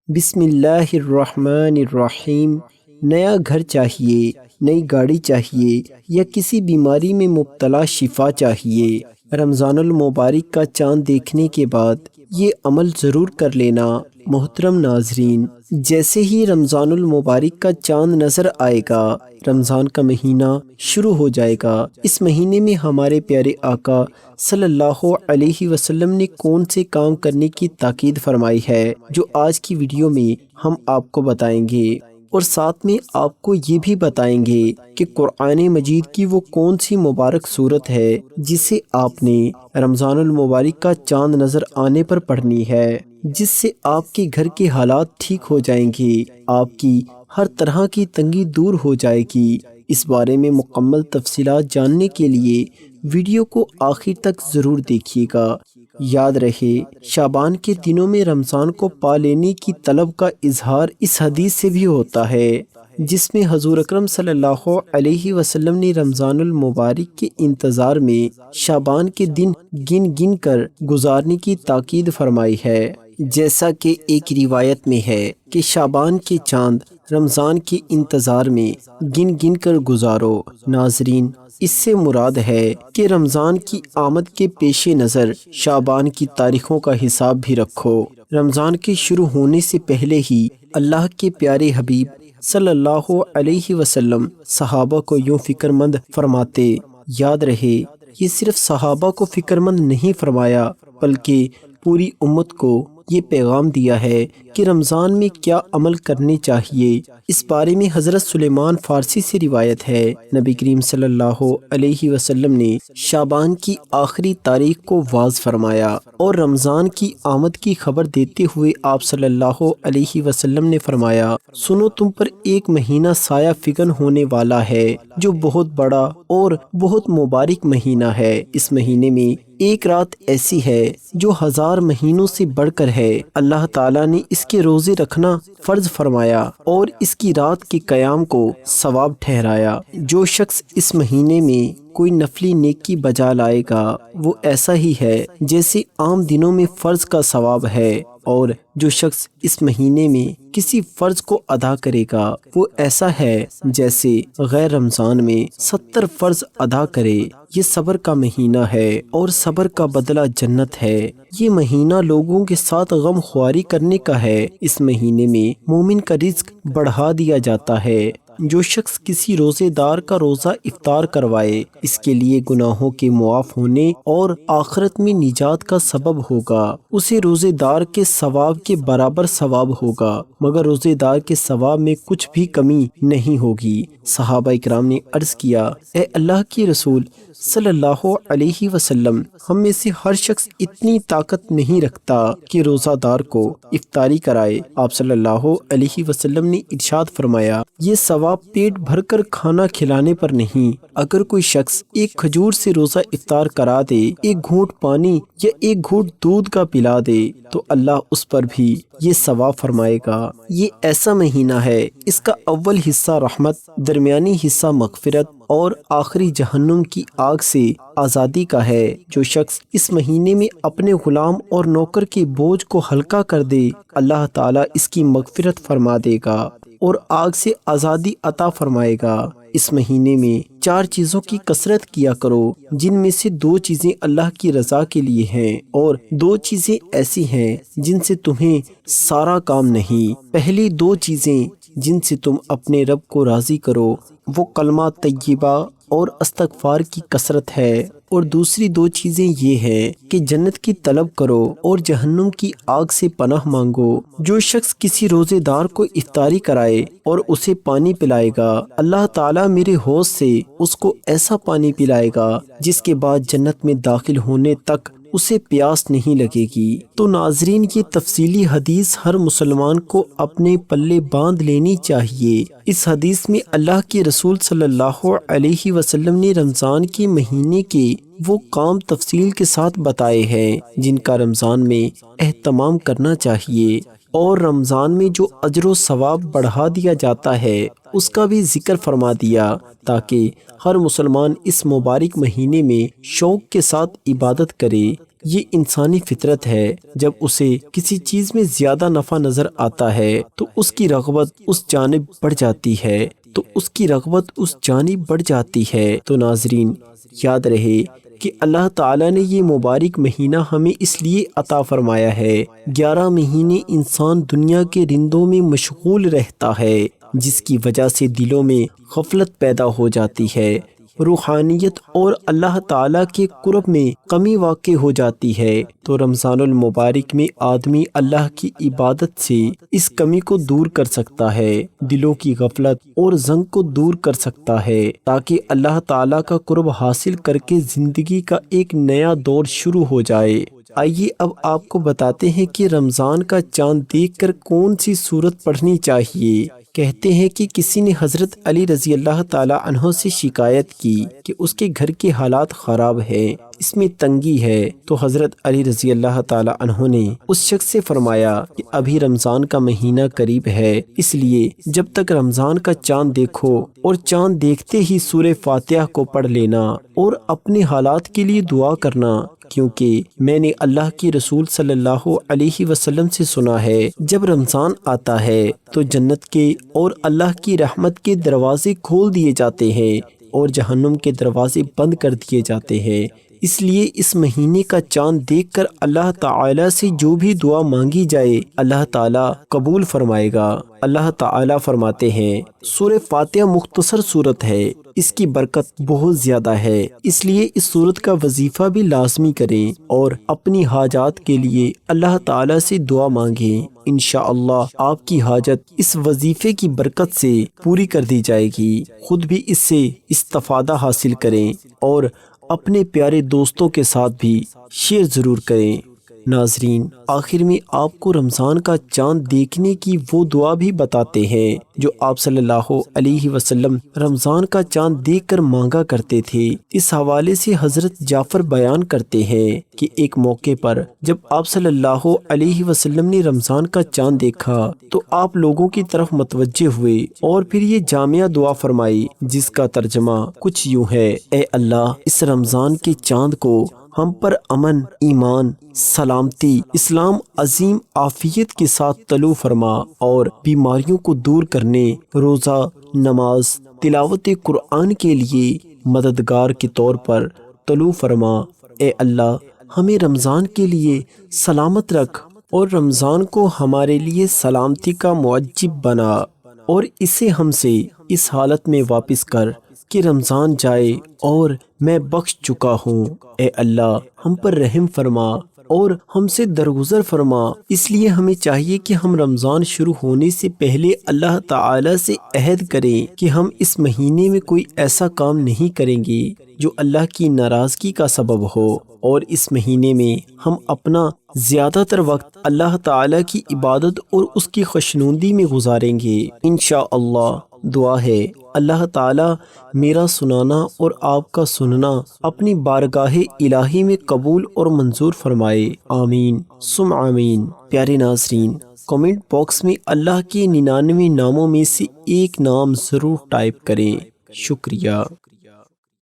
بسم اللہ الرحمن الرحیم۔ نیا گھر چاہیے، نئی گاڑی چاہیے یا کسی بیماری میں مبتلا شفا چاہیے؟ رمضان المبارک کا چاند دیکھنے کے بعد یہ عمل ضرور کر لینا۔ محترم ناظرین، جیسے ہی رمضان المبارک کا چاند نظر آئے گا، رمضان کا مہینہ شروع ہو جائے گا۔ اس مہینے میں ہمارے پیارے آقا صلی اللہ علیہ وسلم نے کون سے کام کرنے کی تاکید فرمائی ہے، جو آج کی ویڈیو میں ہم آپ کو بتائیں گے، اور ساتھ میں آپ کو یہ بھی بتائیں گے کہ قرآن مجید کی وہ کون سی مبارک صورت ہے جسے آپ نے رمضان المبارک کا چاند نظر آنے پر پڑھنی ہے، جس سے آپ کے گھر کے حالات ٹھیک ہو جائیں گے، آپ کی ہر طرح کی تنگی دور ہو جائے گی۔ اس بارے میں مکمل تفصیلات جاننے کے لیے ویڈیو کو آخر تک ضرور دیکھیے گا۔ یاد رہے، شعبان کے دنوں میں رمضان کو پا لینے کی طلب کا اظہار اس حدیث سے بھی ہوتا ہے، جس میں حضور اکرم صلی اللہ علیہ وسلم نے رمضان المبارک کے انتظار میں شعبان کے دن گن گن کر گزارنے کی تاکید فرمائی ہے۔ جیسا کہ ایک روایت میں ہے کہ شعبان کے چاند رمضان کے انتظار میں گن گن کر گزارو۔ ناظرین، اس سے مراد ہے کہ رمضان کی آمد کے پیش نظر شعبان کی تاریخوں کا حساب بھی رکھو۔ رمضان کے شروع ہونے سے پہلے ہی اللہ کے پیارے حبیب صلی اللہ علیہ وسلم صحابہ کو یوں فکر مند فرماتے۔ یاد رہے، یہ صرف صحابہ کو فکر مند نہیں فرمایا، بلکہ پوری امت کو یہ پیغام دیا ہے کہ رمضان میں کیا عمل کرنے چاہیے۔ اس بارے میں حضرت سلیمان فارسی سے روایت ہے، نبی کریم صلی اللہ علیہ وسلم نے شعبان کی آخری تاریخ کو واضح فرمایا، اور رمضان کی آمد کی خبر دیتے ہوئے آپ صلی اللہ علیہ وسلم نے فرمایا، سنو، تم پر ایک مہینہ سایہ فگن ہونے والا ہے، جو بہت بڑا اور بہت مبارک مہینہ ہے۔ اس مہینے میں ایک رات ایسی ہے جو 1000 مہینوں سے بڑھ کر ہے۔ اللہ تعالیٰ نے اس کے روزے رکھنا فرض فرمایا اور اس کی رات کے قیام کو ثواب ٹھہرایا۔ جو شخص اس مہینے میں کوئی نفلی نیکی بجا لائے گا، وہ ایسا ہی ہے جیسے عام دنوں میں فرض کا ثواب ہے، اور جو شخص اس مہینے میں کسی فرض کو ادا کرے گا، وہ ایسا ہے جیسے غیر رمضان میں 70 فرض ادا کرے۔ یہ صبر کا مہینہ ہے اور صبر کا بدلہ جنت ہے۔ یہ مہینہ لوگوں کے ساتھ غم خواری کرنے کا ہے۔ اس مہینے میں مومن کا رزق بڑھا دیا جاتا ہے۔ جو شخص کسی روزے دار کا روزہ افطار کروائے، اس کے لیے گناہوں کے معاف ہونے اور آخرت میں نجات کا سبب ہوگا۔ اسے روزے دار کے ثواب کے برابر ثواب ہوگا، مگر روزے دار کے ثواب میں کچھ بھی کمی نہیں ہوگی۔ صحابہ اکرام نے عرض کیا، اے اللہ کے رسول صلی اللہ علیہ وسلم، ہم میں سے ہر شخص اتنی طاقت نہیں رکھتا کہ روزہ دار کو افطاری کرائے۔ آپ صلی اللہ علیہ وسلم نے ارشاد فرمایا، یہ ثواب پیٹ بھر کر کھانا کھلانے پر نہیں۔ اگر کوئی شخص ایک کھجور سے روزہ افطار کرا دے، ایک گھونٹ پانی یا ایک گھونٹ دودھ کا پلا دے، تو اللہ اس پر بھی یہ ثواب فرمائے گا۔ یہ ایسا مہینہ ہے، اس کا اول حصہ رحمت، درمیانی حصہ مغفرت اور آخری جہنم کی آگ سے آزادی کا ہے۔ جو شخص اس مہینے میں اپنے غلام اور نوکر کے بوجھ کو ہلکا کر دے، اللہ تعالیٰ اس کی مغفرت فرما دے گا اور آگ سے آزادی عطا فرمائے گا۔ اس مہینے میں 4 چیزوں کی کثرت کیا کرو، جن میں سے 2 چیزیں اللہ کی رضا کے لیے ہیں، اور 2 چیزیں ایسی ہیں جن سے تمہیں سارا کام نہیں۔ پہلی 2 چیزیں جن سے تم اپنے رب کو راضی کرو، وہ کلمہ طیبہ اور استغفار کی کثرت ہے، اور دوسری 2 چیزیں یہ ہیں کہ جنت کی طلب کرو اور جہنم کی آگ سے پناہ مانگو۔ جو شخص کسی روزے دار کو افطاری کرائے اور اسے پانی پلائے گا، اللہ تعالیٰ میرے حوض سے اس کو ایسا پانی پلائے گا جس کے بعد جنت میں داخل ہونے تک اسے پیاس نہیں لگے گی۔ تو ناظرین، یہ تفصیلی حدیث ہر مسلمان کو اپنے پلے باندھ لینی چاہیے۔ اس حدیث میں اللہ کے رسول صلی اللہ علیہ وسلم نے رمضان کے مہینے کے وہ کام تفصیل کے ساتھ بتائے ہیں جن کا رمضان میں اہتمام کرنا چاہیے، اور رمضان میں جو اجر و ثواب بڑھا دیا جاتا ہے اس کا بھی ذکر فرما دیا، تاکہ ہر مسلمان اس مبارک مہینے میں شوق کے ساتھ عبادت کرے۔ یہ انسانی فطرت ہے، جب اسے کسی چیز میں زیادہ نفع نظر آتا ہے تو اس کی رغبت اس جانب بڑھ جاتی ہے تو ناظرین یاد رہے کہ اللہ تعالیٰ نے یہ مبارک مہینہ ہمیں اس لیے عطا فرمایا ہے۔ 11 مہینے انسان دنیا کے رندوں میں مشغول رہتا ہے، جس کی وجہ سے دلوں میں غفلت پیدا ہو جاتی ہے، روحانیت اور اللہ تعالیٰ کے قرب میں کمی واقع ہو جاتی ہے۔ تو رمضان المبارک میں آدمی اللہ کی عبادت سے اس کمی کو دور کر سکتا ہے، دلوں کی غفلت اور زنگ کو دور کر سکتا ہے، تاکہ اللہ تعالیٰ کا قرب حاصل کر کے زندگی کا ایک نیا دور شروع ہو جائے۔ آئیے اب آپ کو بتاتے ہیں کہ رمضان کا چاند دیکھ کر کون سی سورت پڑھنی چاہیے۔ کہتے ہیں کہ کسی نے حضرت علی رضی اللہ تعالی عنہ سے شکایت کی کہ اس کے گھر کے حالات خراب ہیں، اس میں تنگی ہے، تو حضرت علی رضی اللہ تعالی عنہ نے اس شخص سے فرمایا کہ ابھی رمضان کا مہینہ قریب ہے، اس لیے جب تک رمضان کا چاند دیکھو اور چاند دیکھتے ہی سورہ فاتحہ کو پڑھ لینا اور اپنے حالات کے لیے دعا کرنا، کیونکہ میں نے اللہ کی رسول صلی اللہ علیہ وسلم سے سنا ہے جب رمضان آتا ہے تو جنت کے اور اللہ کی رحمت کے دروازے کھول دیے جاتے ہیں اور جہنم کے دروازے بند کر دیے جاتے ہیں۔ اس لیے اس مہینے کا چاند دیکھ کر اللہ تعالیٰ سے جو بھی دعا مانگی جائے اللہ تعالیٰ قبول فرمائے گا۔ اللہ تعالیٰ فرماتے ہیں، سورہ فاتحہ مختصر سورت ہے، اس کی برکت بہت زیادہ ہے، اس لیے اس سورت کا وظیفہ بھی لازمی کریں اور اپنی حاجات کے لیے اللہ تعالیٰ سے دعا مانگیں۔ انشاءاللہ آپ کی حاجت اس وظیفے کی برکت سے پوری کر دی جائے گی۔ خود بھی اس سے استفادہ حاصل کریں اور اپنے پیارے دوستوں کے ساتھ بھی شیئر ضرور کریں۔ ناظرین، آخر میں آپ کو رمضان کا چاند دیکھنے کی وہ دعا بھی بتاتے ہیں جو آپ صلی اللہ علیہ وسلم رمضان کا چاند دیکھ کر مانگا کرتے تھے۔ اس حوالے سے حضرت جعفر بیان کرتے ہیں کہ ایک موقع پر جب آپ صلی اللہ علیہ وسلم نے رمضان کا چاند دیکھا تو آپ لوگوں کی طرف متوجہ ہوئے اور پھر یہ جامعہ دعا فرمائی، جس کا ترجمہ کچھ یوں ہے: اے اللہ، اس رمضان کے چاند کو ہم پر امن، ایمان، سلامتی، اسلام عظیم عافیت کے ساتھ طلوع فرما اور بیماریوں کو دور کرنے، روزہ، نماز، تلاوت قرآن کے لیے مددگار کے طور پر طلوع فرما۔ اے اللہ، ہمیں رمضان کے لیے سلامت رکھ اور رمضان کو ہمارے لیے سلامتی کا معجب بنا اور اسے ہم سے اس حالت میں واپس کر کہ رمضان جائے اور میں بخش چکا ہوں۔ اے اللہ، ہم پر رحم فرما اور ہم سے درگزر فرما۔ اس لیے ہمیں چاہیے کہ ہم رمضان شروع ہونے سے پہلے اللہ تعالی سے عہد کریں کہ ہم اس مہینے میں کوئی ایسا کام نہیں کریں گے جو اللہ کی ناراضگی کا سبب ہو، اور اس مہینے میں ہم اپنا زیادہ تر وقت اللہ تعالی کی عبادت اور اس کی خوشنودی میں گزاریں گے انشاءاللہ۔ دعا ہے اللہ تعالیٰ میرا سنانا اور آپ کا سننا اپنی بارگاہ الہی میں قبول اور منظور فرمائے، آمین ثم آمین۔ پیارے ناظرین، کمنٹ باکس میں اللہ کے 99 ناموں میں سے ایک نام ضرور ٹائپ کریں۔ شکریہ۔